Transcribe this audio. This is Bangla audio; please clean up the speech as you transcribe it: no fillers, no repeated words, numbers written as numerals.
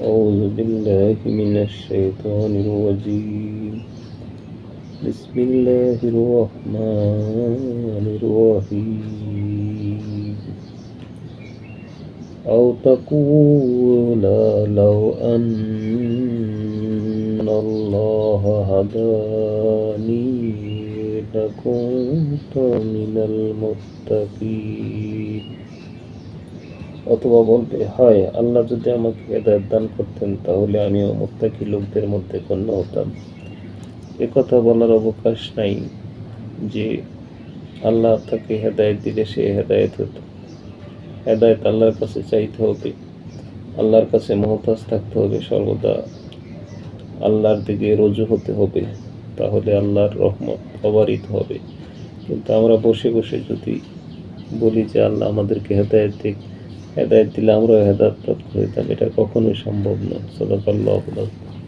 أعوذ بالله من الشيطان الرجيم. بسم الله الرحمن الرحيم. أو تقول لو أن الله هداني لكنت من المتقين। অথবা বলবে, হায় আল্লাহ যদি আমাকে হেদায়েত দান করতেন তাহলে আমিও মুত্তাকি লোকদের মধ্যে গণ্য হতাম। একথা বলার অবকাশ নাই যে আল্লাহ তাকে হেদায়েত দিলে সে হেদায়েত হতো। হেদায়েত আল্লাহর কাছে চাইতে হবে, আল্লাহর কাছে মুহতাজ থাকতে হবে, সর্বদা আল্লাহর দিকে রুজু হতে হবে, তাহলে আল্লাহর রহমত অবারিত হবে। কিন্তু আমরা বসে বসে যদি বলি যে আল্লাহ আমাদেরকে হেদায়েত দিক, হেদায়েত দিলে আমরাও হেদায়েত প্রাপ্ত হইতাম, এটা কখনোই সম্ভব নয়। সাদাকাল্লাহুল আযীম।